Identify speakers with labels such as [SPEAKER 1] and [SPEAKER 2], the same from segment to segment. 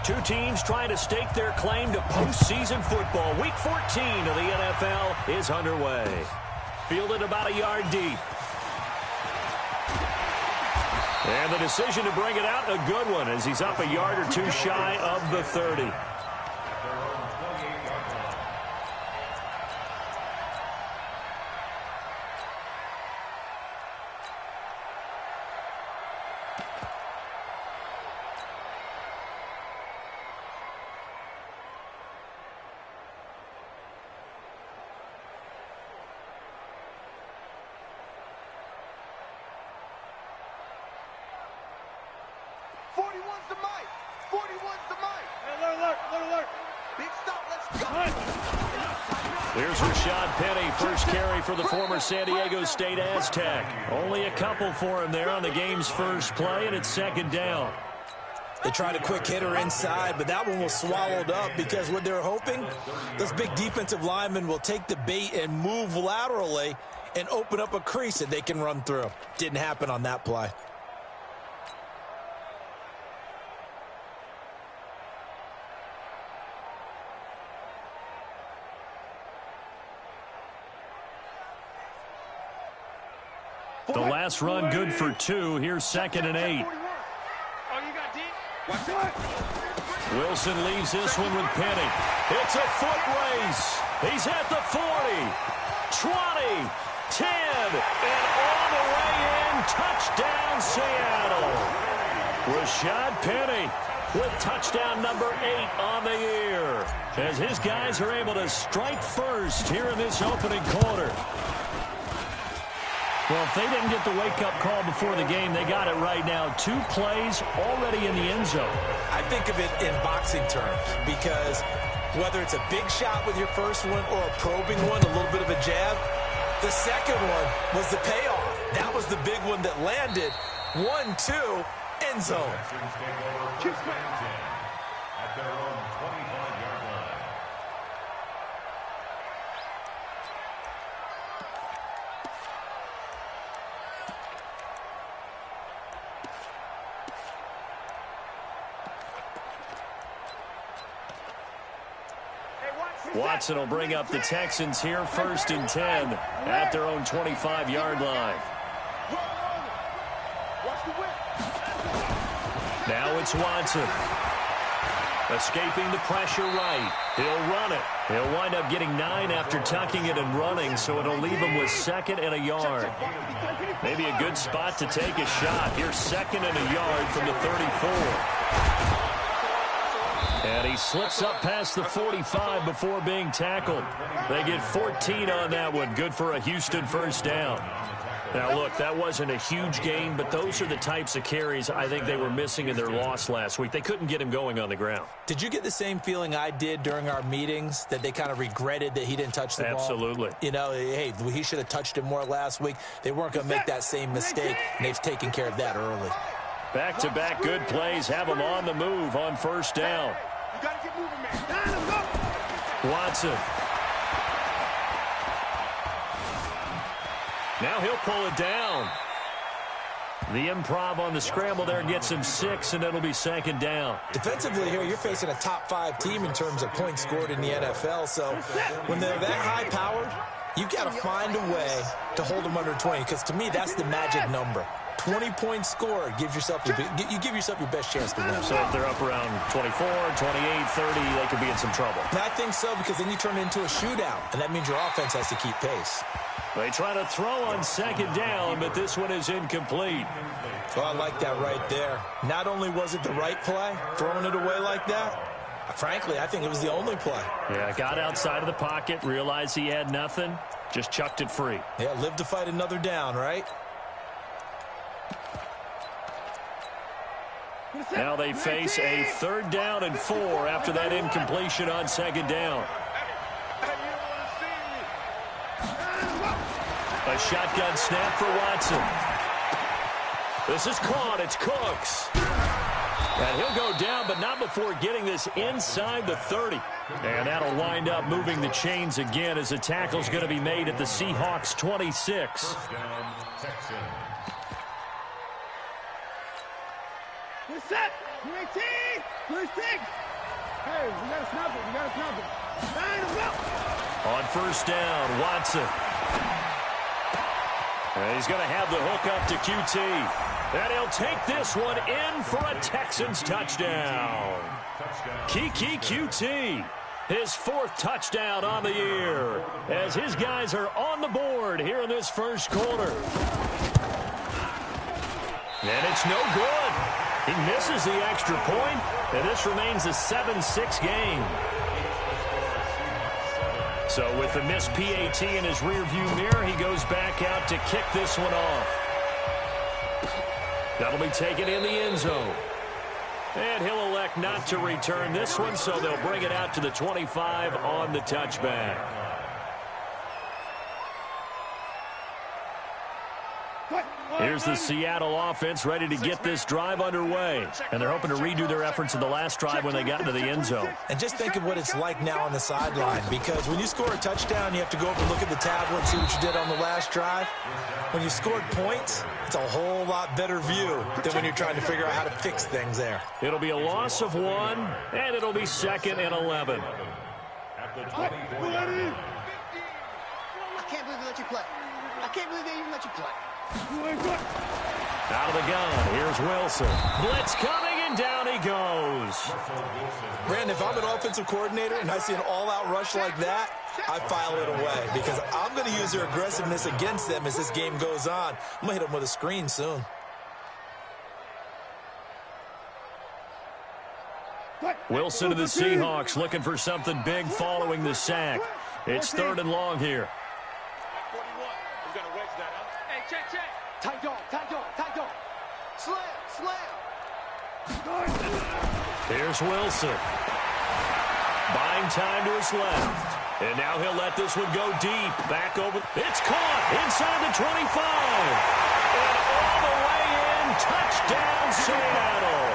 [SPEAKER 1] Two teams trying to stake their claim to postseason football. Week 14 of the NFL is underway. Fielded about a yard deep. And the decision to bring it out, a good one, as he's up a yard or two shy of the 30.
[SPEAKER 2] For the former San Diego State Aztec. Only a couple for him there on the game's first play, and it's second down.
[SPEAKER 3] They tried a quick hitter inside, but that one was swallowed up because what they're hoping, those big defensive linemen will take the bait and move laterally and open up a crease that they can run through. Didn't happen on that play.
[SPEAKER 2] The last run good for 2. Here's 2nd and 8. Wilson leaves this one with Penny. It's a foot race. He's at the 40, 20, 10, and all the way in. Touchdown, Seattle. Rashad Penny with touchdown number 8 on the year, as his guys are able to strike first here in this opening quarter. Well, if they didn't get the wake-up call before the game, they got it right now. 2 plays already in the end zone.
[SPEAKER 3] I think of it in boxing terms because whether it's a big shot with your first one or a probing one, a little bit of a jab, the second one was the payoff. That was the big one that landed. 1-2, end zone. At their own 25-yard line.
[SPEAKER 2] Watson will bring up the Texans here, 1st and 10 at their own 25-yard line. Now it's Watson. Escaping the pressure right. He'll run it. He'll wind up getting 9 after tucking it and running, so it'll leave him with 2nd and a yard. Maybe a good spot to take a shot. Here's 2nd and a yard from the 34. And he slips up past the 45 before being tackled. They get 14 on that one. Good for a Houston first down. Now, look, that wasn't a huge gain, but those are the types of carries I think they were missing in their loss last week. They couldn't get him going on the ground.
[SPEAKER 3] Did you get the same feeling I did during our meetings, that they kind of regretted that he didn't touch the ball?
[SPEAKER 2] Absolutely.
[SPEAKER 3] You know, hey, he should have touched it more last week. They weren't going to make that same mistake, and they've taken care of that early.
[SPEAKER 2] Back-to-back good plays have them on the move on first down.
[SPEAKER 4] You got to get moving, man.
[SPEAKER 2] Watson. Now he'll pull it down. The improv on the scramble there gets him 6, and it'll be 2nd down.
[SPEAKER 3] Defensively here, you're facing a top-5 team in terms of points scored in the NFL. So when they're that high-powered, you've got to find a way to hold them under 20, because to me, that's the magic number. 20 points scored gives yourself you give yourself your best chance to win.
[SPEAKER 2] So if they're up around 24, 28, 30, they could be in some trouble.
[SPEAKER 3] And I think so, because then you turn it into a shootout, and that means your offense has to keep pace.
[SPEAKER 2] They try to throw on 2nd down, but this one is incomplete.
[SPEAKER 3] Well, I like that right there. Not only was it the right play, throwing it away like that, frankly, I think it was the only play.
[SPEAKER 2] Yeah, got outside of the pocket, realized he had nothing, just chucked it free.
[SPEAKER 3] Yeah, live to fight another down, right?
[SPEAKER 2] Now they face a 3rd down and 4 after that incompletion on 2nd down. A shotgun snap for Watson. This is caught. It's Cooks. And he'll go down, but not before getting this inside the 30. And that'll wind up moving the chains again as the tackle's going to be made at the Seahawks 26.
[SPEAKER 4] Set. 18. Push 6. Hey, we got to snap it. We got to snap it. Line him up.
[SPEAKER 2] On first down, Watson. And he's going to have the hook up to QT. And he'll take this one in for a Texans touchdown. Kiki QT, his 4th touchdown on the year, as his guys are on the board here in this first quarter. And it's no good. He misses the extra point, and this remains a 7-6 game. So with the missed PAT in his rearview mirror, he goes back out to kick this one off. That'll be taken in the end zone. And he'll elect not to return this one, so they'll bring it out to the 25 on the touchback. Here's the Seattle offense ready to get this drive underway. And they're hoping to redo their efforts in the last drive when they got into the end zone.
[SPEAKER 3] And just think of what it's like now on the sideline, because when you score a touchdown, you have to go over and look at the tablet and see what you did on the last drive. When you scored points, it's a whole lot better view than when you're trying to figure out how to fix things there.
[SPEAKER 2] It'll be a loss of 1, and it'll be 2nd and 11.
[SPEAKER 4] I can't believe they let you play. I can't believe they even let you play.
[SPEAKER 2] Out of the gun, here's Wilson. Blitz coming, and down he goes.
[SPEAKER 3] Brandon, if I'm an offensive coordinator and I see an all-out rush like that, I file it away because I'm going to use their aggressiveness against them as this game goes on. I'm going to hit them with a screen soon.
[SPEAKER 2] Wilson to the Seahawks looking for something big following the sack. It's 3rd and long here.
[SPEAKER 4] Tight dog. Slam.
[SPEAKER 2] Here's Wilson. Buying time to his left. And now he'll let this one go deep. Back over. It's caught inside the 25. And all the way in. Touchdown, Seattle.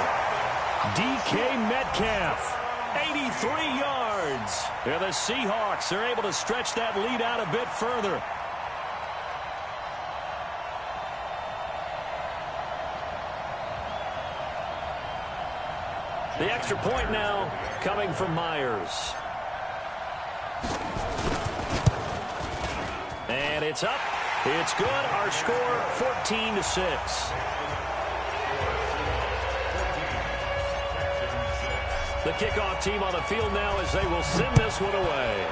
[SPEAKER 2] DK Metcalf. 83 yards. And the Seahawks are able to stretch that lead out a bit further. The extra point now coming from Myers. And it's up. It's good. Our score 14-6. The kickoff team on the field now as they will send this one away.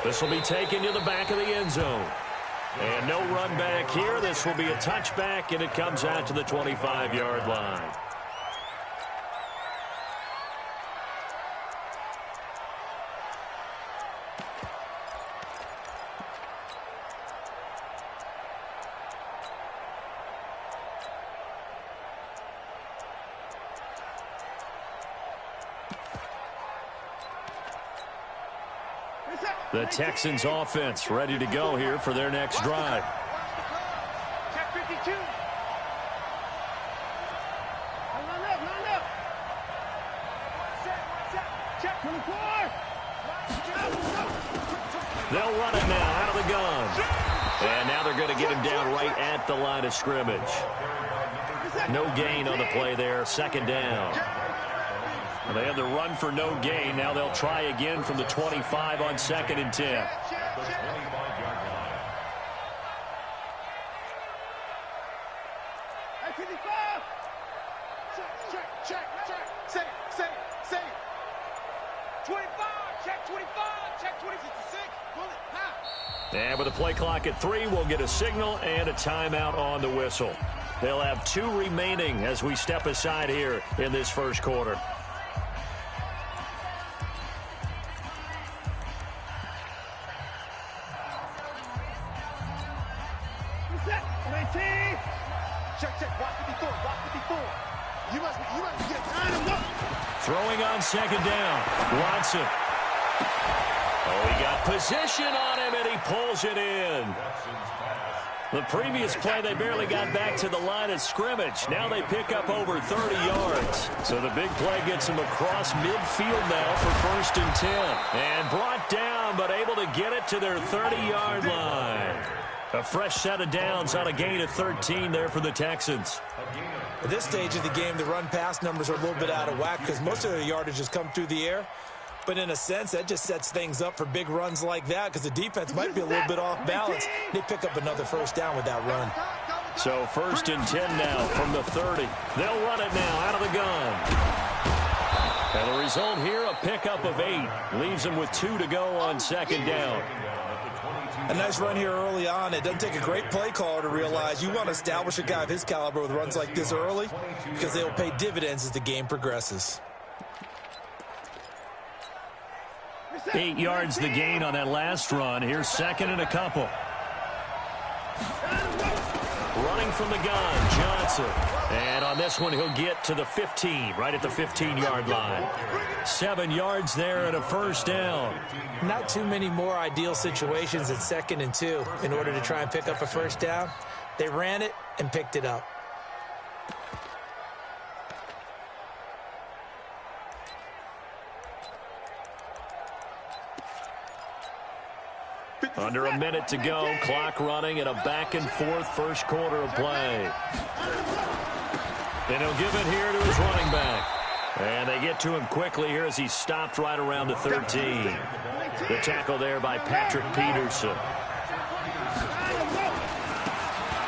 [SPEAKER 2] This will be taken to the back of the end zone. And no run back here. This will be a touchback, and it comes out to the 25-yard line. The Texans offense ready to go here for their next drive.
[SPEAKER 4] Check 52. Line up. Check 24.
[SPEAKER 2] They'll run it now out of the gun. And now they're going to get him down right at the line of scrimmage. No gain on the play there. 2nd down. They had the run for no gain. Now they'll try again from the 25 on 2nd and 10.
[SPEAKER 4] Check. Say it. 25. Check 25. Check 26.
[SPEAKER 2] And with the play clock at 3, we'll get a signal and a timeout on the whistle. They'll have 2 remaining as we step aside here in this first quarter.
[SPEAKER 4] Check. Block 54. You must get time to go.
[SPEAKER 2] Throwing on 2nd down. Watson. Oh, he got position on him, and he pulls it in. The previous play, they barely got back to the line of scrimmage. Now they pick up over 30 yards. So the big play gets them across midfield now for 1st and 10. And brought down, but able to get it to their 30-yard line. A fresh set of downs on a gain of 13 there for the Texans.
[SPEAKER 3] At this stage of the game, the run-pass numbers are a little bit out of whack because most of their yardage has come through the air. But in a sense, that just sets things up for big runs like that because the defense might be a little bit off balance. They pick up another first down with that run.
[SPEAKER 2] So 1st and 10 now from the 30. They'll run it now out of the gun. And the result here, a pickup of 8. Leaves them with 2 to go on 2nd down.
[SPEAKER 3] A nice run here early on. It doesn't take a great play caller to realize you want to establish a guy of his caliber with runs like this early because they will pay dividends as the game progresses.
[SPEAKER 2] 8 yards the gain on that last run. Here's 2nd and a couple. Running from the gun, Johnson. And on this one, he'll get to the 15, right at the 15-yard line. 7 yards there and a first down.
[SPEAKER 3] Not too many more ideal situations at 2nd and 2 in order to try and pick up a first down. They ran it and picked it up.
[SPEAKER 2] Under a minute to go, clock running, and a back-and-forth first quarter of play. And he'll give it here to his running back. And they get to him quickly here as he's stopped right around the 13. The tackle there by Patrick Peterson.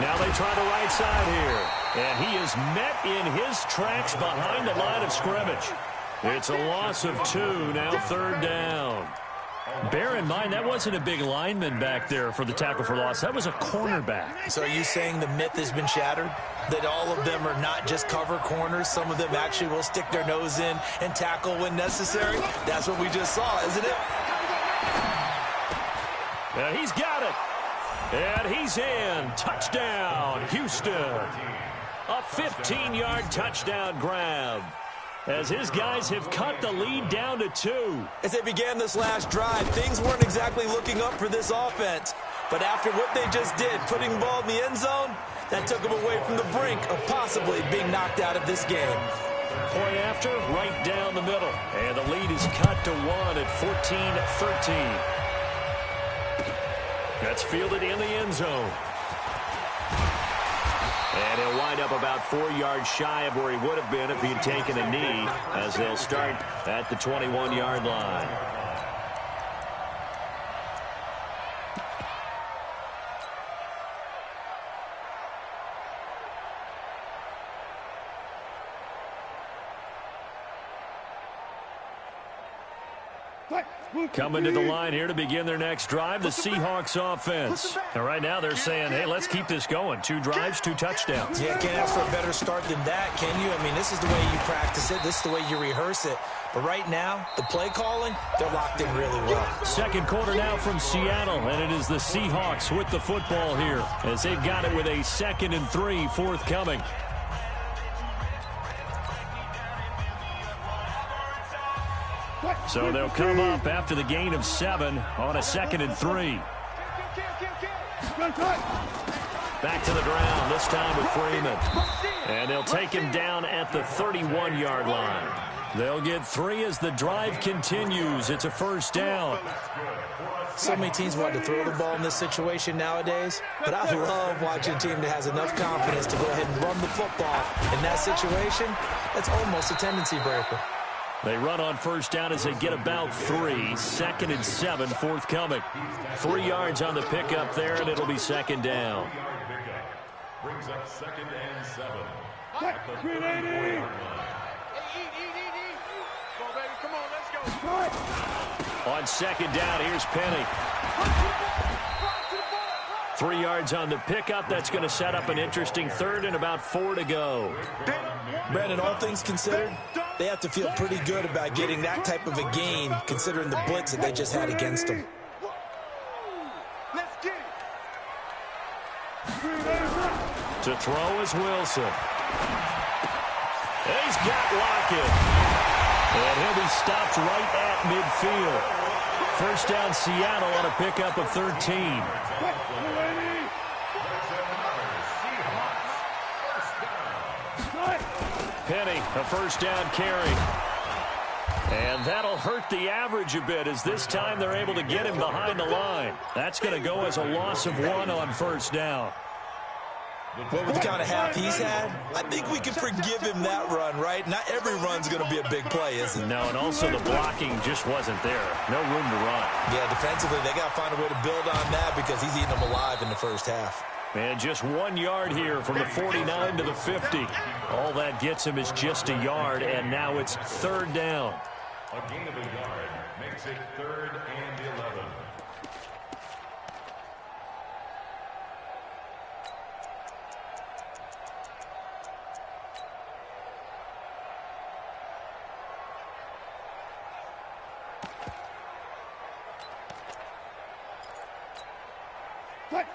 [SPEAKER 2] Now they try the right side here. And he is met in his tracks behind the line of scrimmage. It's a loss of 2, now 3rd down. Bear in mind, that wasn't a big lineman back there for the tackle for loss. That was a cornerback.
[SPEAKER 3] So are you saying the myth has been shattered? That all of them are not just cover corners? Some of them actually will stick their nose in and tackle when necessary? That's what we just saw, isn't it?
[SPEAKER 2] And he's got it. And he's in. Touchdown, Houston. A 15-yard touchdown grab, as his guys have cut the lead down to 2.
[SPEAKER 3] As they began this last drive, things weren't exactly looking up for this offense. But after what they just did, putting the ball in the end zone, that took them away from the brink of possibly being knocked out of this game.
[SPEAKER 2] Point after, right down the middle. And the lead is cut to 1 at 14-13. That's fielded in the end zone. And he'll wind up about 4 yards shy of where he would have been if he had taken a knee, as they'll start at the 21-yard line. Coming to the line here to begin their next drive, the Seahawks offense. And right now they're saying, hey, let's keep this going. 2 drives, 2 touchdowns.
[SPEAKER 3] Yeah, can't ask for a better start than that, can you? I mean, this is the way you practice it. This is the way you rehearse it. But right now, the play calling, they're locked in really well.
[SPEAKER 2] 2nd quarter now from Seattle, and it is the Seahawks with the football here, as they've got it with a 2nd and 3 forthcoming. So they'll come up after the gain of 7 on a 2nd and 3. Back to the ground, this time with Freeman. And they'll take him down at the 31-yard line. They'll get 3 as the drive continues. It's a first down.
[SPEAKER 3] So many teams want to throw the ball in this situation nowadays, but I love watching a team that has enough confidence to go ahead and run the football. In that situation, that's almost a tendency breaker.
[SPEAKER 2] They run on first down as they get about 3. 2nd and 7 forthcoming. 3 yards on the pickup there, and it'll be 2nd down.
[SPEAKER 5] Brings up 2nd and 7. At the 380.
[SPEAKER 4] Come on, baby. Come on, let's go.
[SPEAKER 2] On 2nd down, here's Penny. 3 yards on the pickup. That's going to set up an interesting 3rd and about 4 to go.
[SPEAKER 3] Brandon, all things considered, they have to feel pretty good about getting that type of a gain, considering the blitz that they just had against them.
[SPEAKER 4] Let's get it.
[SPEAKER 2] To throw is Wilson. He's got Lockett. And he'll be stopped right at midfield. First down, Seattle on a pickup of 13. Penny, a first down carry. And that'll hurt the average a bit, as this time they're able to get him behind the line. That's going to go as a loss of 1 on first down.
[SPEAKER 3] Well, with the kind of half he's had, I think we can forgive him that run, right? Not every run's going to be a big play, is it?
[SPEAKER 2] No, and also the blocking just wasn't there. No room to run.
[SPEAKER 3] Yeah, defensively, they got to find a way to build on that because he's eating them alive in the first half.
[SPEAKER 2] And just 1 yard here from the 49 to the 50. All that gets him is just a yard, and now it's third down.
[SPEAKER 5] A gain of a yard makes it 3rd and 11.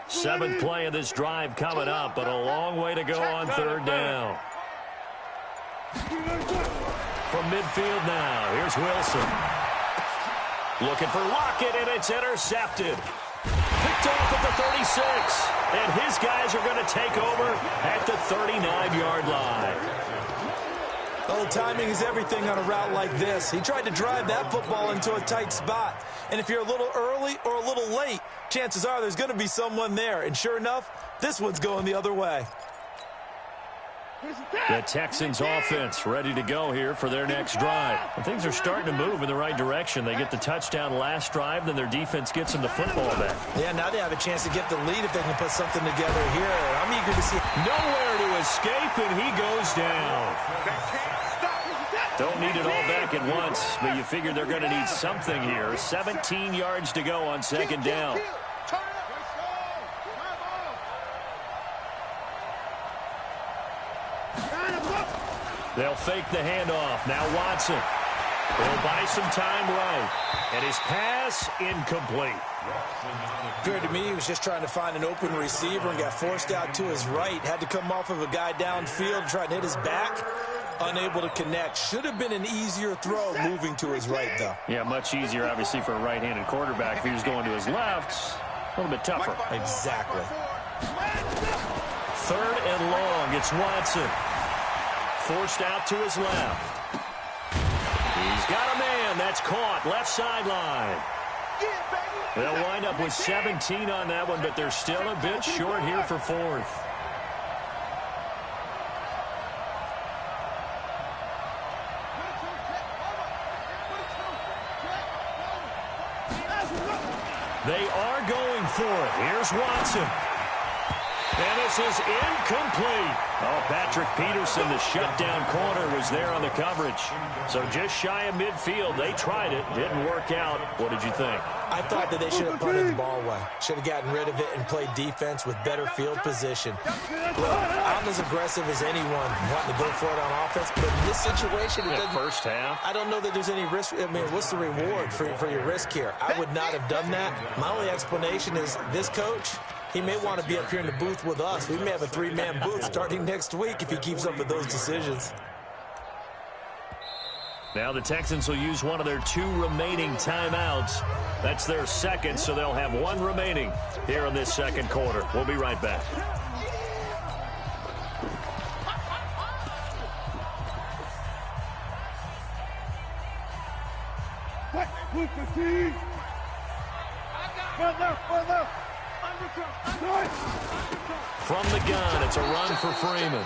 [SPEAKER 2] Seventh play of this drive coming up, but a long way to go on third down. From midfield now, here's Wilson. Looking for Lockett, and it's intercepted. Picked off at the 36, and his guys are going to take over at the 39-yard line.
[SPEAKER 3] Oh, timing is everything on a route like this. He tried to drive that football into a tight spot. And if you're a little early or a little late, chances are there's going to be someone there. And sure enough, this one's going the other way.
[SPEAKER 2] The Texans offense ready to go here for their next drive. And things are starting to move in the right direction. They get the touchdown last drive, then their defense gets them the football back.
[SPEAKER 3] Yeah, now they have a chance to get the lead if they can put something together here. I'm eager to see.
[SPEAKER 2] Nowhere to escape, and he goes down. Don't need it all back at once, but you figure they're going to need something here. 17 yards to go on second down. They'll fake the handoff. Now Watson. He'll buy some time right. And his pass incomplete.
[SPEAKER 3] Appeared to me he was just trying to find an open receiver and got forced out to his right. Had to come off of a guy downfield, trying to hit his back. Unable to connect. Should have been an easier throw moving to his right, though.
[SPEAKER 2] Yeah, much easier, obviously, for a right-handed quarterback. If he was going to his left, a little bit tougher.
[SPEAKER 3] Exactly.
[SPEAKER 2] Third and long. It's Watson. Forced out to his left. He's got a man. That's caught. Left sideline. They'll wind up with 17 on that one, but they're still a bit short here for fourth. They are going for it. Here's Watson. And this is incomplete. Oh, Patrick Peterson, the shutdown corner, was there on the coverage. So just shy of midfield. They tried it. Didn't work out. What did you think?
[SPEAKER 3] I thought that they should have punted the ball away. Should have gotten rid of it and played defense with better field position. Look, I'm as aggressive as anyone wanting to go for it on offense, but in this situation, it doesn't.
[SPEAKER 2] First half.
[SPEAKER 3] I don't know that there's any risk. I mean, what's the reward for your risk here? I would not have done that. My only explanation is this coach, he may want to be up here in the booth with us. We may have a three-man booth starting next week if he keeps up with those decisions.
[SPEAKER 2] Now the Texans will use one of their 2 remaining timeouts. That's their second, so they'll have 1 remaining here in this second quarter. We'll be right back. From the gun, it's a run for Freeman.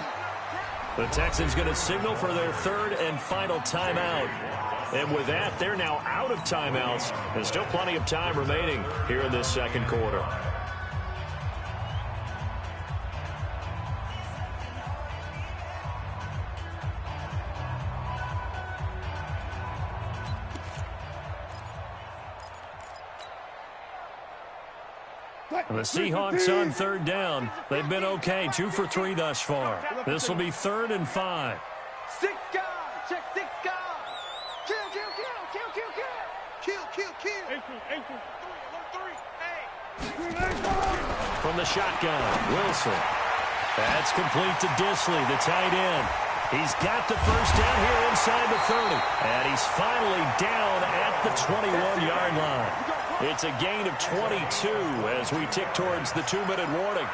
[SPEAKER 2] The Texans going to signal for their 3rd and final timeout. And with that, they're now out of timeouts. There's still plenty of time remaining here in this second quarter. The Seahawks on third down. They've been okay, 2 for 3 thus far. This will be 3rd and 5.
[SPEAKER 4] 6 guys. Check 6 guys. Kill, kill, kill, kill, kill, kill. Kill, kill, kill. 3.
[SPEAKER 2] From the shotgun, Wilson. That's complete to Disley, the tight end. He's got the first down here inside the 30. And he's finally down at the 21-yard line. It's a gain of 22 as we tick towards the 2-minute warning.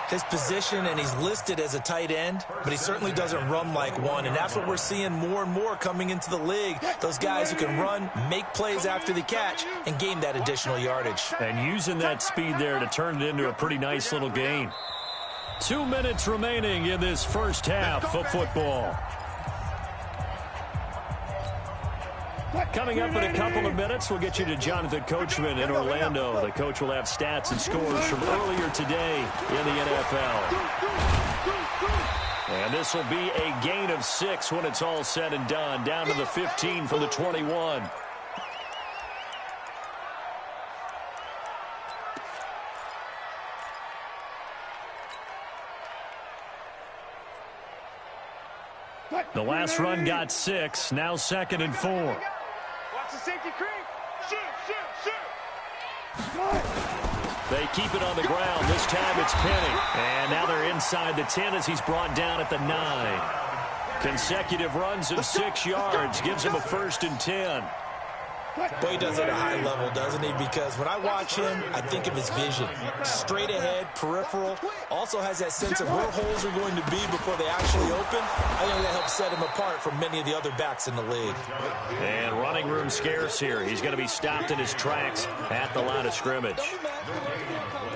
[SPEAKER 3] His position, and he's listed as a tight end, but he certainly doesn't run like one, and that's what we're seeing more and more coming into the league. Those guys who can run, make plays after the catch, and gain that additional yardage.
[SPEAKER 2] And using that speed there to turn it into a pretty nice little gain. 2 minutes remaining in this first half of football. Coming up in a couple of minutes, we'll get you to Jonathan Coachman in Orlando. The coach will have stats and scores from earlier today in the NFL. And this will be a gain of 6 when it's all said and done, down to the 15 from the 21. The last run got 6, now 2nd and 4.
[SPEAKER 4] Watch the safety creep. Shoot, shoot, shoot.
[SPEAKER 2] They keep it on the ground. This time it's Penny. And now they're inside the 10 as he's brought down at the 9. Consecutive runs of 6 yards gives him a 1st and 10.
[SPEAKER 3] Boy, he does it at a high level, doesn't he? Because when I watch him, I think of his vision. Straight ahead, peripheral. Also has that sense of where holes are going to be before they actually open. I think that helps set him apart from many of the other backs in the league.
[SPEAKER 2] And running room scarce here. He's going to be stopped in his tracks at the line of scrimmage.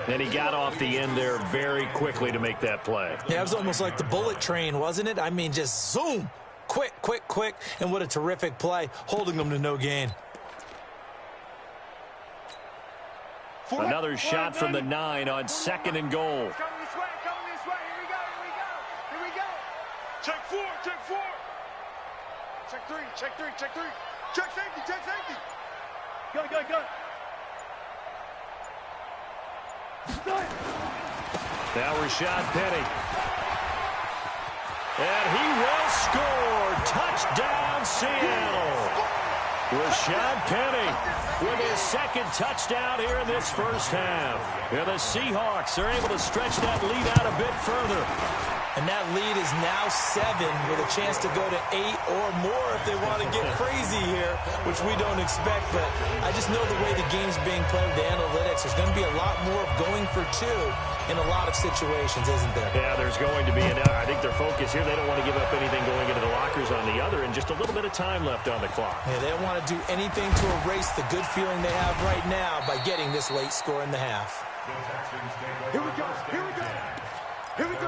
[SPEAKER 2] And he got off the end there very quickly to make that play.
[SPEAKER 3] Yeah, it was almost like the bullet train, wasn't it? I mean, just zoom. Quick, quick, quick. And what a terrific play, holding them to no gain.
[SPEAKER 2] Another shot from the 9 on 2nd and goal.
[SPEAKER 4] Coming this way, coming this way. Here we go, here we go, here we go. Check 4, check 4. Check 3, check 3, check 3. Check safety, check safety. Go, go, go.
[SPEAKER 2] Now Rashad Penny. And he will score. Touchdown, Seattle. Rashad Penny with his 2nd touchdown here in this first half. And the Seahawks are able to stretch that lead out a bit further.
[SPEAKER 3] And that lead is now 7 with a chance to go to 8 or more if they want to get crazy here, which we don't expect. But I just know the way the game's being played, the analytics, there's going to be a lot more of going for 2 in a lot of situations, isn't there?
[SPEAKER 2] Yeah, there's going to be. And I think their focus here, they don't want to give up anything going into the lockers on the other, and just a little bit of time left on the clock.
[SPEAKER 3] Yeah, they don't want to do anything to erase the good feeling they have right now by getting this late score in the half.
[SPEAKER 4] Here we go, here we go. Here we go.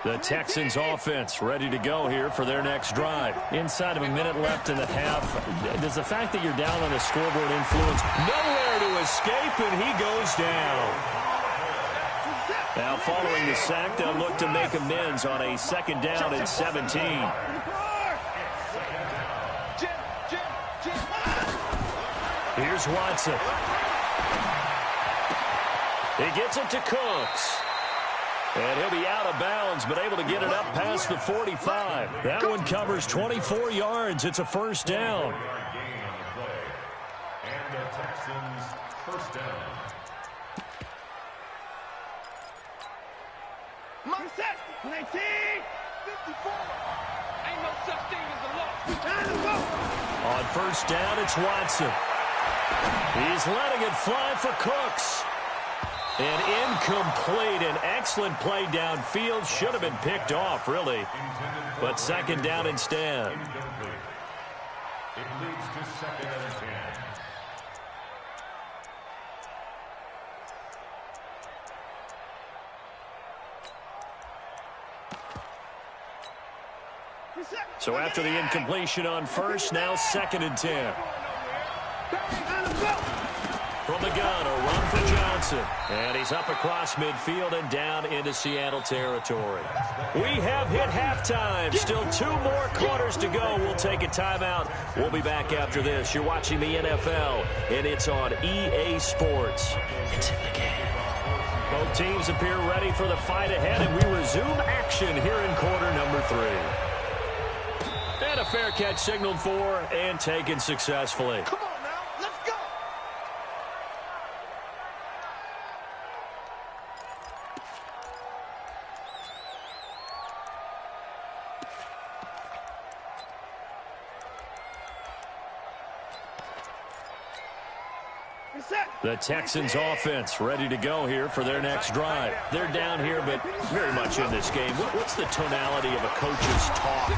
[SPEAKER 2] The Texans offense ready to go here for their next drive. Inside of a minute left in the half. Does the fact that you're down on the scoreboard influence? Nowhere to escape, and he goes down. Now following the sack, they'll look to make amends on a 2nd down and 17. Here's Watson. He gets it to Cooks. And he'll be out of bounds, but able to get it up past the 45. That one covers 24 yards. It's a 1st down.
[SPEAKER 5] And the Texans' 1st down.
[SPEAKER 4] Mindset, 19, 54. Ain't no such thing as a loss. Time to go.
[SPEAKER 2] On 1st down, it's Watson. He's letting it fly for Cooks. And incomplete. An excellent play downfield. Should have been picked off, really. But 2nd down instead.
[SPEAKER 5] It leads to 2nd and 10.
[SPEAKER 2] So after the incompletion on 1st, now 2nd and 10. From the gun, a run for Johnson. And he's up across midfield and down into Seattle territory. We have hit halftime. Still 2 more quarters to go. We'll take a timeout. We'll be back after this. You're watching the NFL, and it's on EA Sports. It's in the game. Both teams appear ready for the fight ahead, and we resume action here in quarter number 3. And a fair catch signaled for and taken successfully.
[SPEAKER 4] Come on now, let's go.
[SPEAKER 2] The Texans offense ready to go here for their next drive. They're down here, but very much in this game. What's the tonality of a coach's talk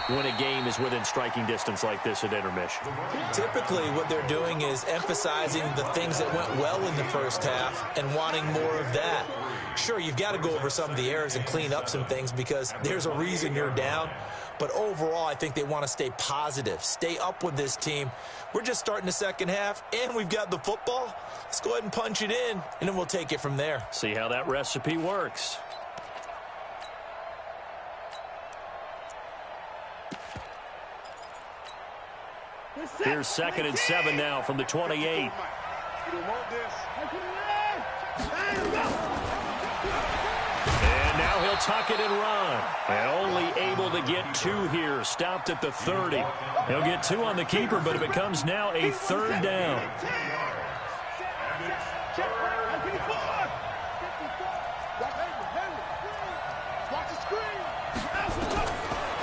[SPEAKER 2] when a game is within striking distance like this at intermission?
[SPEAKER 3] Typically, what they're doing is emphasizing the things that went well in the first half and wanting more of that. Sure, you've got to go over some of the errors and clean up some things because there's a reason you're down. But overall, I think they want to stay positive, stay up with this team. We're just starting the second half, and we've got the football. Let's go ahead and punch it in, and then we'll take it from there.
[SPEAKER 2] See how that recipe works. Here's 2nd and 7 now from the 28. And now he'll tuck it and run. And only able to get 2 here. Stopped at the 30. He'll get 2 on the keeper, but it becomes now a 3rd down.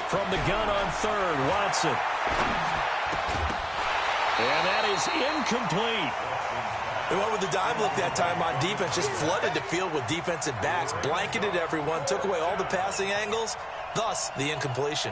[SPEAKER 2] From the gun on 3rd, Watson. And that is incomplete.
[SPEAKER 3] They went with the dime look that time on defense, just flooded the field with defensive backs, blanketed everyone, took away all the passing angles, thus the incompletion.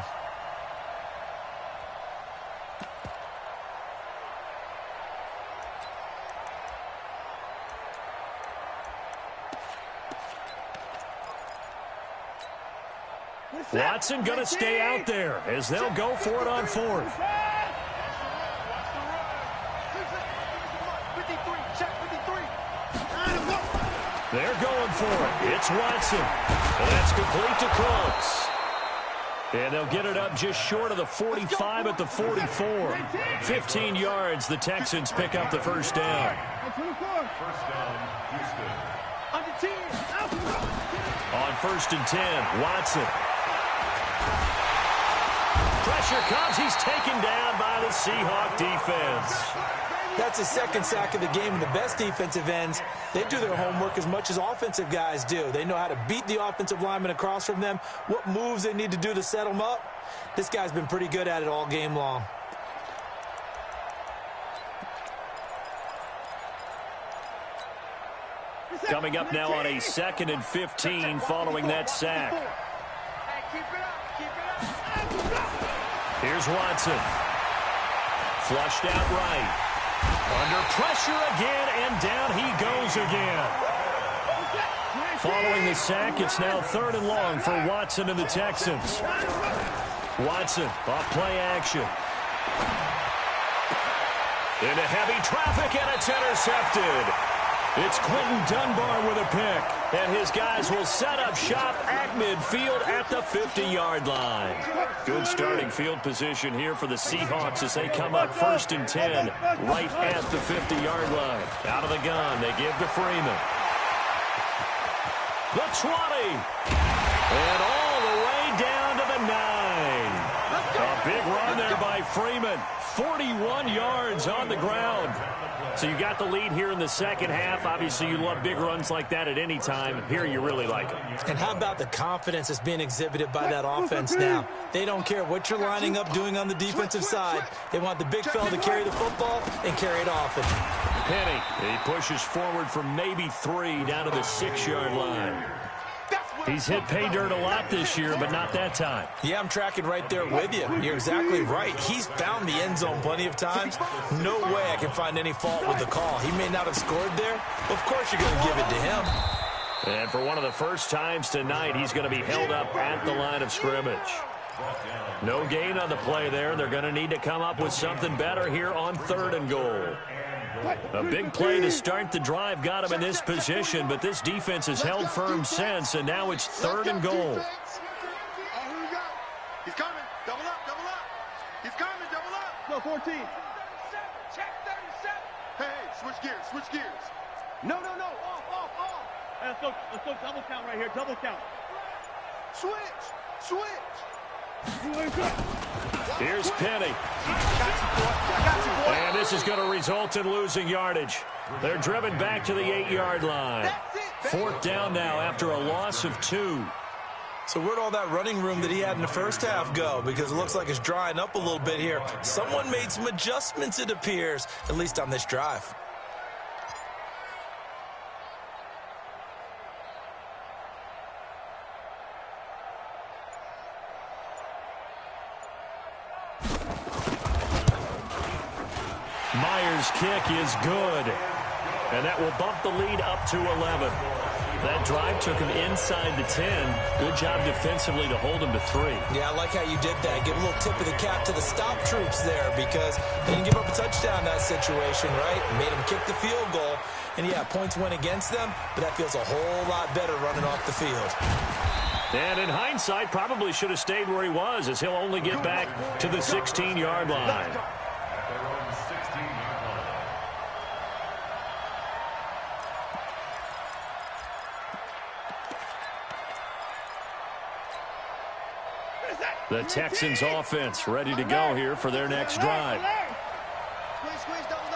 [SPEAKER 2] Watson going to stay out there as they'll go for it on 4th. They're going for it. It's Watson. And that's complete to Crooks. And they'll get it up just short of the 45 at the 44. 15 yards. The Texans pick up the first down. On 1st and 10, Watson. Pressure comes. He's taken down by the Seahawk defense.
[SPEAKER 3] That's his 2nd sack of the game, and the best defensive ends, they do their homework as much as offensive guys do. They know how to beat the offensive lineman across from them, what moves they need to do to set them up. This guy's been pretty good at it all game long.
[SPEAKER 2] Coming up now on a 2nd and 15 following that sack. Here's Watson. Flushed out right. Under pressure again, and down he goes again. Following the sack, it's now 3rd and long for Watson and the Texans. Watson, off play action. Into heavy traffic, and it's intercepted. It's Quentin Dunbar with a pick, and his guys will set up shop at midfield at the 50-yard line. Good starting field position here for the Seahawks as they come up 1st and 10 right at the 50-yard line. Out of the gun, they give to Freeman. The 20, and all the way down to the 9. A big run there by Freeman. 41 yards on the ground. So you got the lead here in the second half. Obviously, you love big runs like that at any time. Here, you really like them.
[SPEAKER 3] And how about the confidence that's being exhibited by that offense now? They don't care what you're lining up doing on the defensive side. They want the big fella to carry the football and carry it often.
[SPEAKER 2] Penny, he pushes forward from maybe 3 down to the 6-yard line. He's hit pay dirt a lot this year, but not that time.
[SPEAKER 3] Yeah, I'm tracking right there with you. You're exactly right. He's found the end zone plenty of times. No way I can find any fault with the call. He may not have scored there. Of course you're going to give it to him.
[SPEAKER 2] And for one of the first times tonight, he's going to be held up at the line of scrimmage. No gain on the play there. They're going to need to come up with something better here on 3rd and goal. A big play to start the drive got him in this position, but this defense has held firm since, and now it's 3rd and goal.
[SPEAKER 4] Oh, here we go. He's coming. Double up, double up. He's coming, double up.
[SPEAKER 6] Go, 14.
[SPEAKER 4] Check 37. Hey, switch gears, switch gears.
[SPEAKER 6] No. Off. Hey, let's go double count right here, double count.
[SPEAKER 4] Switch.
[SPEAKER 2] Here's Penny. And this is going to result in losing yardage. They're driven back to the 8-yard line. 4th down now after a loss of 2.
[SPEAKER 3] So where'd all that running room that he had in the first half go? Because it looks like it's drying up a little bit here. Someone made some adjustments, it appears, at least on this drive.
[SPEAKER 2] kick is good. And that will bump the lead up to 11. That drive took him inside the 10. Good job defensively to hold him to 3.
[SPEAKER 3] Yeah, I like how you did that. Give a little tip of the cap to the stop troops there because they didn't give up a touchdown in that situation, right? Made them kick the field goal. And, yeah, points went against them, but that feels a whole lot better running off the field.
[SPEAKER 2] And in hindsight, probably should have stayed where he was as he'll only get back to the 16-yard line. The Texans offense ready to go here for their next drive.
[SPEAKER 4] Squeeze, double.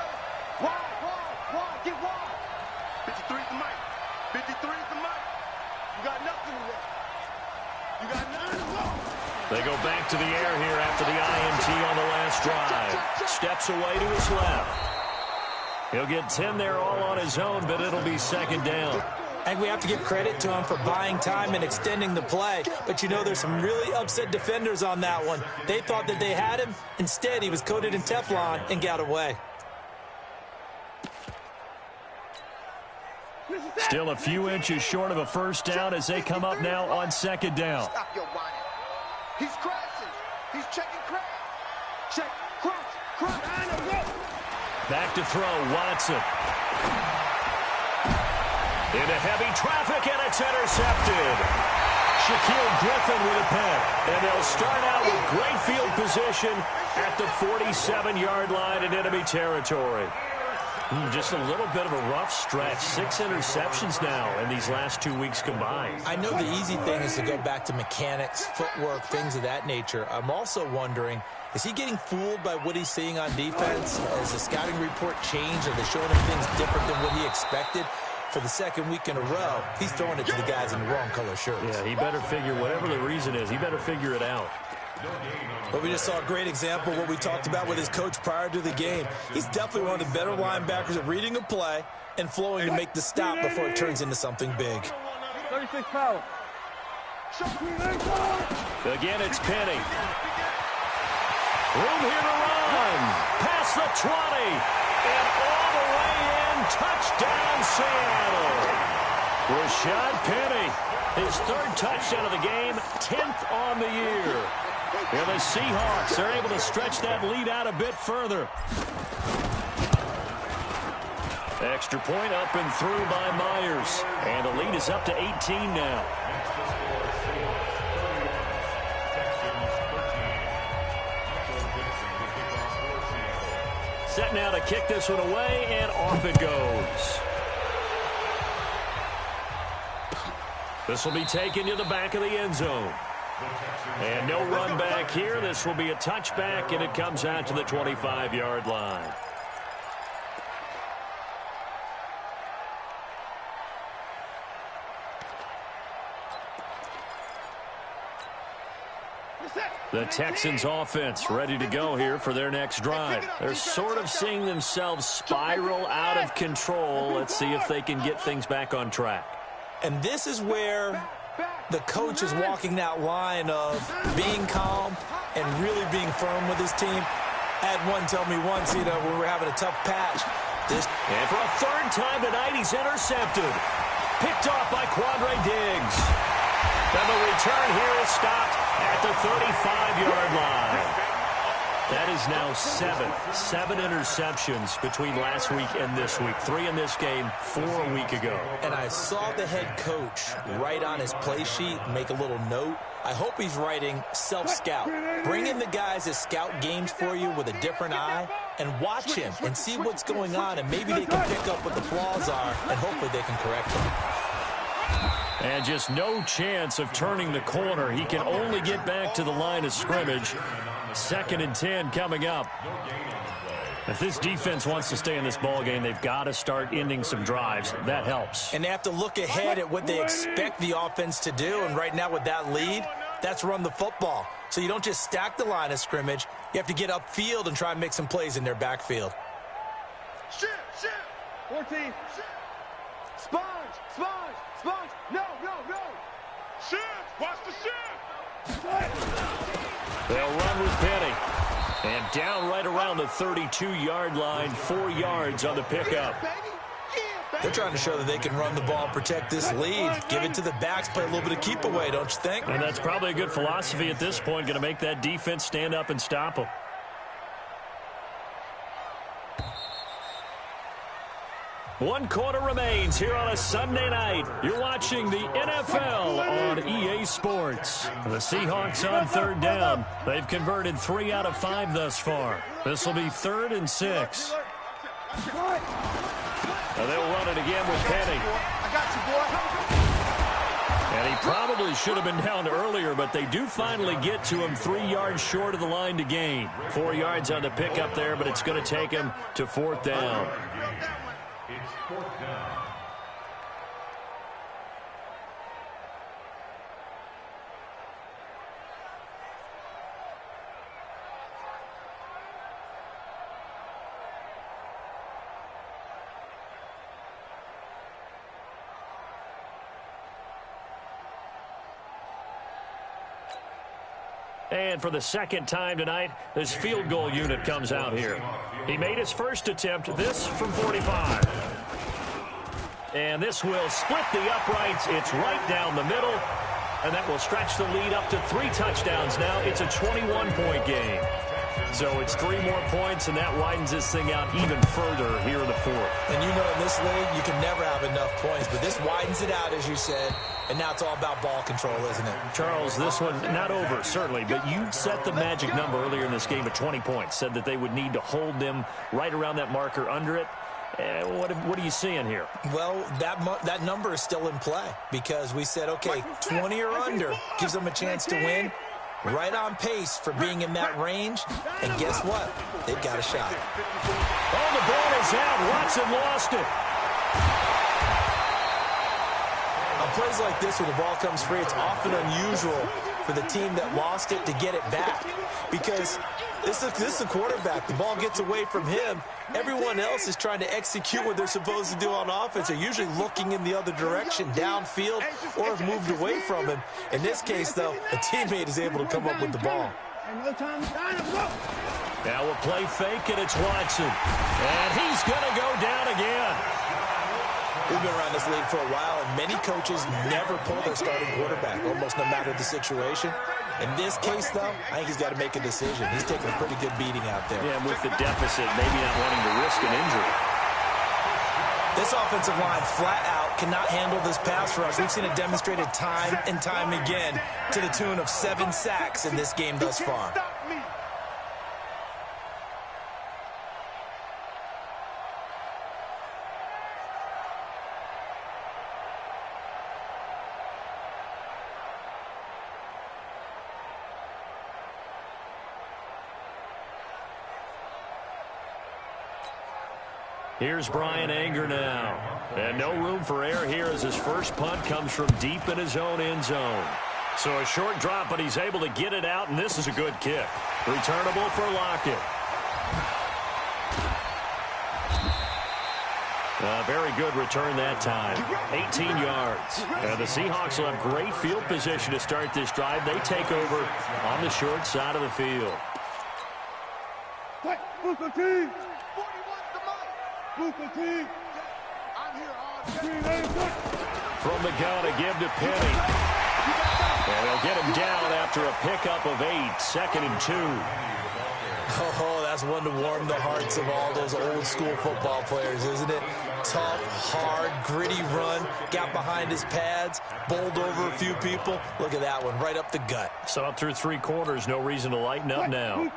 [SPEAKER 4] Wide, get wide. 53 is the mic. 53 is the mic. You got nothing to work. You got nothing to work.
[SPEAKER 2] They go back to the air here after the INT on the last drive. Steps away to his left. He'll get 10 there all on his own, but it'll be second down.
[SPEAKER 3] And we have to give credit to him for buying time and extending the play. But, you know, there's some really upset defenders on that one. They thought that they had him. Instead, he was coated in Teflon and got away.
[SPEAKER 2] Still a few inches short of a first down as they come up now on second down.
[SPEAKER 4] Stop your whining. He's crashing. He's checking crash. Check, crash.
[SPEAKER 2] Back to throw, Watson. Into heavy traffic, and it's intercepted. Shaquille Griffin with a pick. And they'll start out with great field position at the 47-yard line in enemy territory. Just a little bit of a rough stretch. 6 interceptions now in these last 2 weeks combined.
[SPEAKER 3] I know the easy thing is to go back to mechanics, footwork, things of that nature. I'm also wondering, is he getting fooled by what he's seeing on defense? Has the scouting report changed? Are they showing him things different than what he expected? For the second week in a row, he's throwing it to the guys in the wrong color shirts.
[SPEAKER 2] Yeah, he better figure, whatever the reason is, he better figure it out.
[SPEAKER 3] But we just saw a great example of what we talked about with his coach prior to the game. He's definitely one of the better linebackers at reading a play and flowing to make the stop before it turns into something big.
[SPEAKER 6] 36 power.
[SPEAKER 2] Again, it's Penny. Room here to run. Past the 20. And all the way in. Touchdown, Seattle. Rashad Penny. His 3rd touchdown of the game. 10th on the year. And the Seahawks are able to stretch that lead out a bit further. Extra point up and through by Myers. And the lead is up to 18 now. Set now to kick this one away, and off it goes. This will be taken to the back of the end zone. And no run back here. This will be a touchback, and it comes out to the 25-yard line. The Texans offense ready to go here for their next drive. They're sort of seeing themselves spiral out of control. Let's see if they can get things back on track.
[SPEAKER 3] And this is where the coach is walking that line of being calm and really being firm with his team. I had one tell me once, you know, when we were having a tough patch.
[SPEAKER 2] And for a 3rd time tonight, he's intercepted. Picked off by Quandre Diggs. Then the return here is stopped at the 35-yard line. That is now 7 interceptions between last week and this week. 3 in this game, 4 a week ago.
[SPEAKER 3] And I saw the head coach write on his play sheet, make a little note. I hope he's writing self-scout. Bring in the guys that scout games for you with a different eye and watch him and see what's going on, and maybe they can pick up what the flaws are, and hopefully they can correct them.
[SPEAKER 2] And just no chance of turning the corner. He can only get back to the line of scrimmage. 2nd and 10 coming up. If this defense wants to stay in this ballgame, they've got to start ending some drives. That helps.
[SPEAKER 3] And they have to look ahead at what they expect the offense to do. And right now with that lead, that's run the football. So you don't just stack the line of scrimmage. You have to get upfield and try and make some plays in their backfield.
[SPEAKER 6] 14.
[SPEAKER 4] Sponge. No. Shift. Watch the shift.
[SPEAKER 2] They'll run with Penny. And down right around the 32-yard line, 4 yards on the pickup.
[SPEAKER 3] They're trying to show that they can run the ball, protect this lead, give it to the backs, play a little bit of keep away, don't you think?
[SPEAKER 2] And that's probably a good philosophy at this point, going to make that defense stand up and stop them. One quarter remains here on a Sunday night. You're watching the NFL on EA Sports. The Seahawks on third down. They've converted 3 out of 5 thus far. This will be 3rd and 6. Now they'll run it again with Penny.
[SPEAKER 4] I got you, boy.
[SPEAKER 2] And he probably should have been down earlier, but they do finally get to him 3 yards short of the line to gain. 4 yards on the pickup there, but it's going to take him to 4th down.
[SPEAKER 5] It's 4th down.
[SPEAKER 2] And for the second time tonight, this field goal unit comes out here. He made his first attempt, this from 45. And this will split the uprights. It's right down the middle. And that will stretch the lead up to 3 touchdowns now. It's a 21-point game. So it's 3 more points, and that widens this thing out even further here in the 4th.
[SPEAKER 3] And you know in this league, you can never have enough points. But this widens it out, as you said. And now it's all about ball control, isn't it?
[SPEAKER 2] Charles, this one not over, certainly. But you set the magic number earlier in this game at 20 points. Said that they would need to hold them right around that marker under it. What are you seeing here?
[SPEAKER 3] Well, that number is still in play because we said, okay, 20 or under gives them a chance to win. Right on pace for being in that range. And guess what? They've got a shot.
[SPEAKER 2] Oh, the ball is out. Watson lost it.
[SPEAKER 3] On plays like this, when the ball comes free, it's often unusual for the team that lost it to get it back. Because this is a quarterback. The ball gets away from him. Everyone else is trying to execute what they're supposed to do on offense. They're usually looking in the other direction, downfield, or have moved away from him. In this case, though, a teammate is able to come up with the ball.
[SPEAKER 2] Now a play fake, and it's Watson. And he's going to go down again.
[SPEAKER 3] We've been around this league for a while, and many coaches never pull their starting quarterback, almost no matter the situation. In this case, though, I think he's got to make a decision. He's taking a pretty good beating out there.
[SPEAKER 2] Yeah, and with the deficit, maybe not wanting to risk an injury.
[SPEAKER 3] This offensive line flat out cannot handle this pass rush. We've seen it demonstrated time and time again to the tune of 7 sacks in this game thus far.
[SPEAKER 2] Here's Brian Anger now. And no room for error here as his first punt comes from deep in his own end zone. So a short drop, but he's able to get it out, and this is a good kick. Returnable for Lockett. A very good return that time. 18 yards. The Seahawks will have great field position to start this drive. They take over on the short side of the field. From the gun, a give to Penny. And they'll get him down after a pickup of 8, 2nd and 2.
[SPEAKER 3] Oh, that's one to warm the hearts of all those old school football players, isn't it? Tough, hard, gritty run, got behind his pads, bowled over a few people. Look at that one, right up the gut.
[SPEAKER 2] So up through 3 quarters, no reason to lighten up now.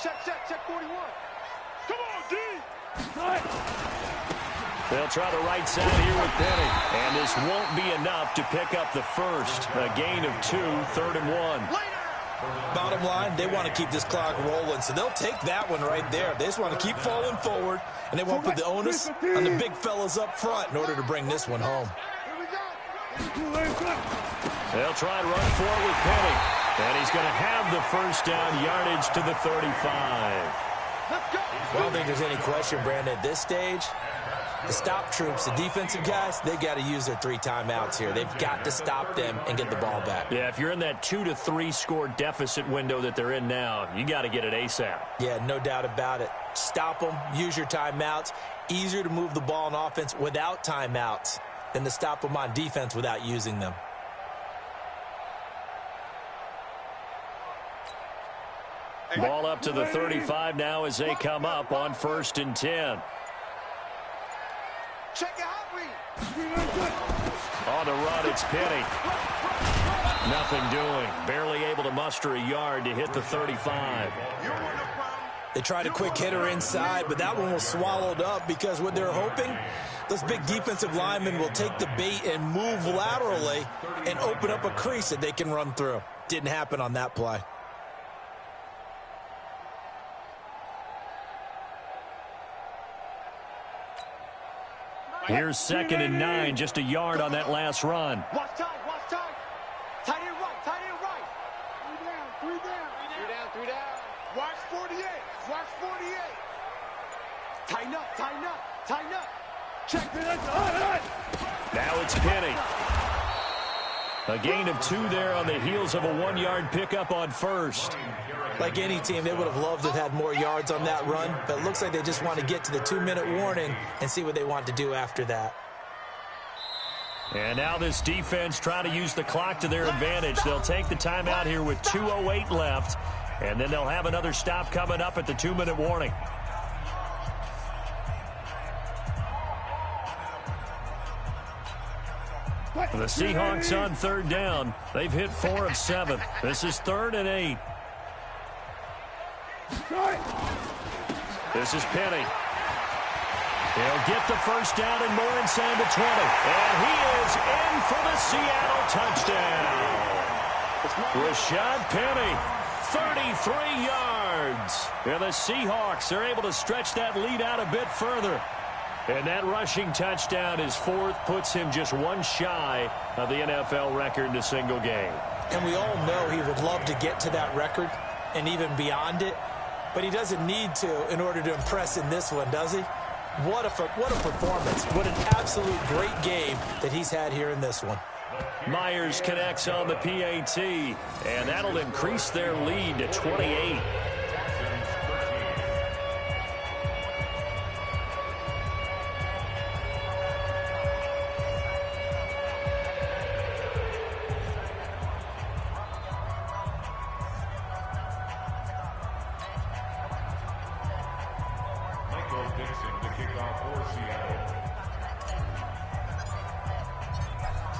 [SPEAKER 4] Check 41. Come on, D.
[SPEAKER 2] They'll try the right side here with Penny. And this won't be enough to pick up the first. A gain of 2, 3rd and 1.
[SPEAKER 3] Bottom line, they want to keep this clock rolling, so they'll take that one right there. They just want to keep falling forward, and they want to put the onus on the big fellas up front in order to bring this one home.
[SPEAKER 2] They'll try and run for it with Penny. And he's going to have the first down, yardage to the 35.
[SPEAKER 3] Well, I don't think there's any question, Brandon, at this stage, The stop troops, the defensive guys, they got to use their 3 timeouts here. They've got to stop them and get the ball back.
[SPEAKER 2] Yeah, if you're in that 2 to 3 score deficit window that they're in now, you got to get it ASAP.
[SPEAKER 3] Yeah, no doubt about it. Stop them, use your timeouts. Easier to move the ball on offense without timeouts than to stop them on defense without using them.
[SPEAKER 2] Ball up to the 35 now as they come up on 1st and 10.
[SPEAKER 4] Check your hot read.
[SPEAKER 2] On the run, it's Penny. Nothing doing. Barely able to muster a yard to hit the 35.
[SPEAKER 3] They tried a quick hitter inside, but that one was swallowed up because what they're hoping, those big defensive linemen will take the bait and move laterally and open up a crease that they can run through. Didn't happen on that play.
[SPEAKER 2] Here's 2nd and 9, just a yard on that last run.
[SPEAKER 4] Watch time, watch time. Tight end right, tight end right. 3 down, 3 down. 3 down, 3 down. Watch 48, watch 48. Tighten up, tighten up, tighten up. Check this.
[SPEAKER 2] Now it's Penny. A gain of 2 there on the heels of a 1-yard pickup on 1st.
[SPEAKER 3] Like any team, they would have loved to have had more yards on that run, but it looks like they just want to get to the 2-minute warning and see what they want to do after that.
[SPEAKER 2] And now this defense trying to use the clock to their advantage. They'll take the timeout here with 2:08 left, and then they'll have another stop coming up at the 2-minute warning. The Seahawks on 3rd down. They've hit 4 of 7. This is 3rd and 8. This is Penny. He'll get the first down and more inside the 20. And he is in for the Seattle touchdown. Rashad Penny, 33 yards. And the Seahawks are able to stretch that lead out a bit further. And that rushing touchdown, his 4th, puts him just 1 shy of the NFL record in a single game.
[SPEAKER 3] And we all know he would love to get to that record and even beyond it, but he doesn't need to in order to impress in this one, does he? What a performance. What an absolute great game that he's had here in this one.
[SPEAKER 2] Myers connects on the PAT, and that'll increase their lead to 28.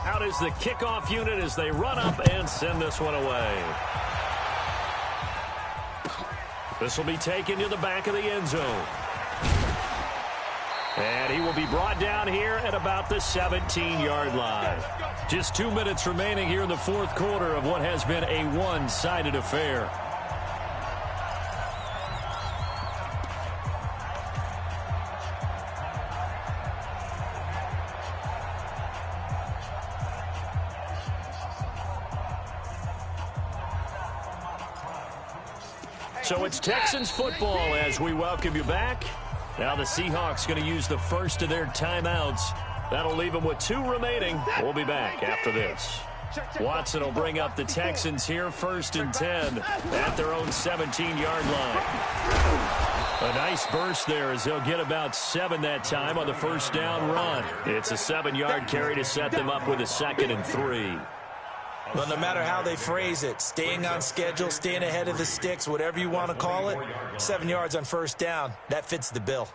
[SPEAKER 2] Out is the kickoff unit as they run up and send this one away. This will be taken to the back of the end zone. And he will be brought down here at about the 17-yard line. Just 2 minutes remaining here in the 4th quarter of what has been a one-sided affair. So it's Texans football as we welcome you back. Now the Seahawks going to use the first of their timeouts. That'll leave them with 2 remaining. We'll be back after this. Watson will bring up the Texans here, 1st and 10 at their own 17-yard line. A nice burst there as they'll get about 7 that time on the first down run. It's a 7-yard carry to set them up with a 2nd and 3.
[SPEAKER 3] Well, no matter how they phrase it, staying on schedule, staying ahead of the sticks, whatever you want to call it, 7 yards on first down, that fits the bill.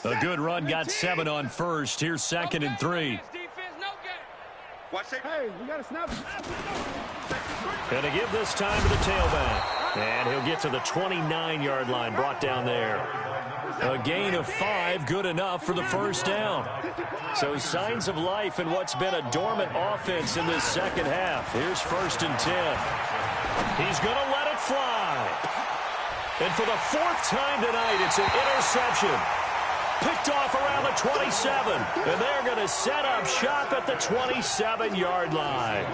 [SPEAKER 2] A good run got 7 on first. Here's 2nd and 3.
[SPEAKER 6] Hey, we got a snap.
[SPEAKER 2] And to give this time to the tailback. And he'll get to the 29-yard line, brought down there. A gain of 5, good enough for the first down. So signs of life in what's been a dormant offense in this second half. Here's 1st and 10. He's going to let it fly. And for the 4th time tonight, it's an interception.
[SPEAKER 1] picked off around the 27. And they're going to set up shop at the 27-yard line.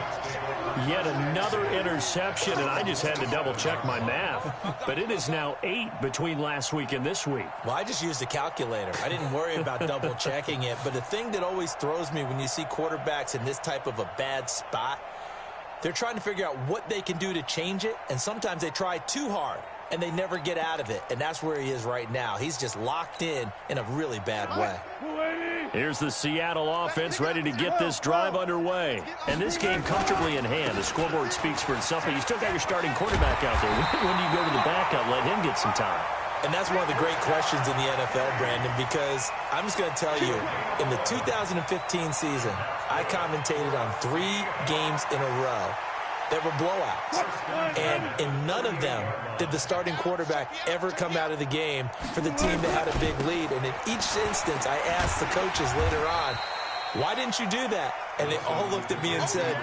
[SPEAKER 1] Yet another interception, and I just had to double-check my math. But it is now 8 between last week and this week.
[SPEAKER 3] Well, I just used a calculator. I didn't worry about double-checking it. But the thing that always throws me when you see quarterbacks in this type of a bad spot, they're trying to figure out what they can do to change it, and sometimes they try too hard, and they never get out of it. And that's where he is right now. He's just locked in a really bad way.
[SPEAKER 1] Here's the Seattle offense ready to get this drive underway. And this game comfortably in hand. The scoreboard speaks for itself, but you still got your starting quarterback out there. When do you go to the backup, let him get some time?
[SPEAKER 3] And that's one of the great questions in the NFL, Brandon, because I'm just going to tell you, in the 2015 season, I commentated on 3 games in a row that were blowouts. And in none of them did the starting quarterback ever come out of the game for the team that had a big lead. And in each instance, I asked the coaches later on, why didn't you do that? And they all looked at me and said,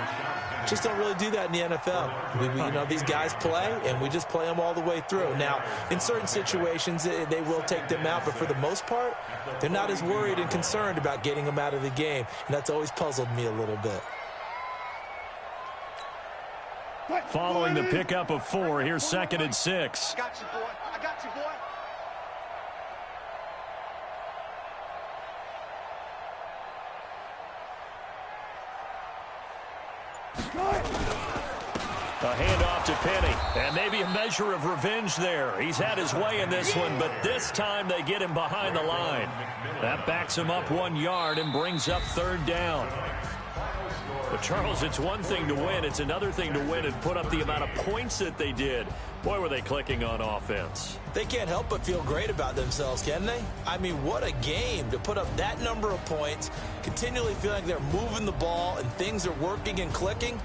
[SPEAKER 3] just don't really do that in the NFL. These guys play, and we just play them all the way through. Now, in certain situations, they will take them out, but for the most part, they're not as worried and concerned about getting them out of the game. And that's always puzzled me a little bit.
[SPEAKER 1] Following the pickup of 4, here's 2nd and 6.
[SPEAKER 4] I got you, boy. I got you, boy.
[SPEAKER 1] A handoff to Penny, and maybe a measure of revenge there. He's had his way in this one, but this time they get him behind the line. That backs him up 1 yard and brings up 3rd down. But, Charles, it's one thing to win. It's another thing to win and put up the amount of points that they did. Boy, were they clicking on offense.
[SPEAKER 3] They can't help but feel great about themselves, can they? I mean, what a game to put up that number of points, continually feeling like they're moving the ball and things are working and clicking.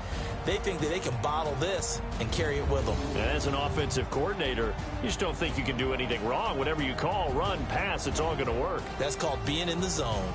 [SPEAKER 3] They think that they can bottle this and carry it with them.
[SPEAKER 1] As an offensive coordinator, you just don't think you can do anything wrong. Whatever you call, run, pass, it's all going to work.
[SPEAKER 3] That's called being in the zone.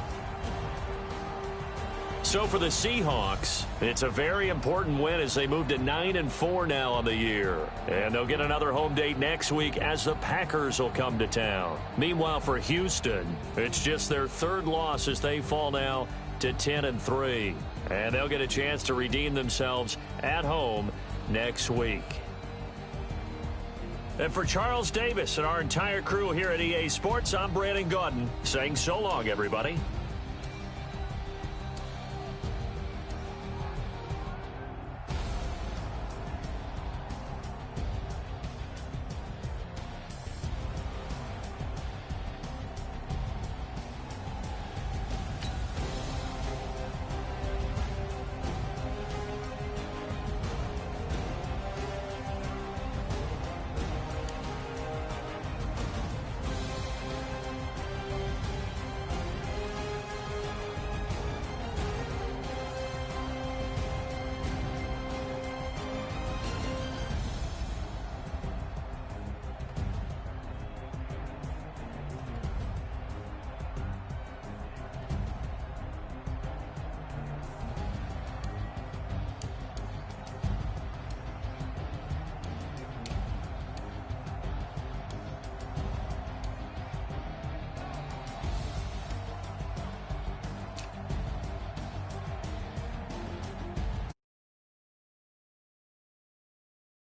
[SPEAKER 1] So for the Seahawks, it's a very important win as they move to 9-4 now on the year. And they'll get another home date next week as the Packers will come to town. Meanwhile, for Houston, it's just their 3rd loss as they fall now to 10-3. And they'll get a chance to redeem themselves at home next week. And for Charles Davis and our entire crew here at EA Sports, I'm Brandon Gaudin saying so long, everybody.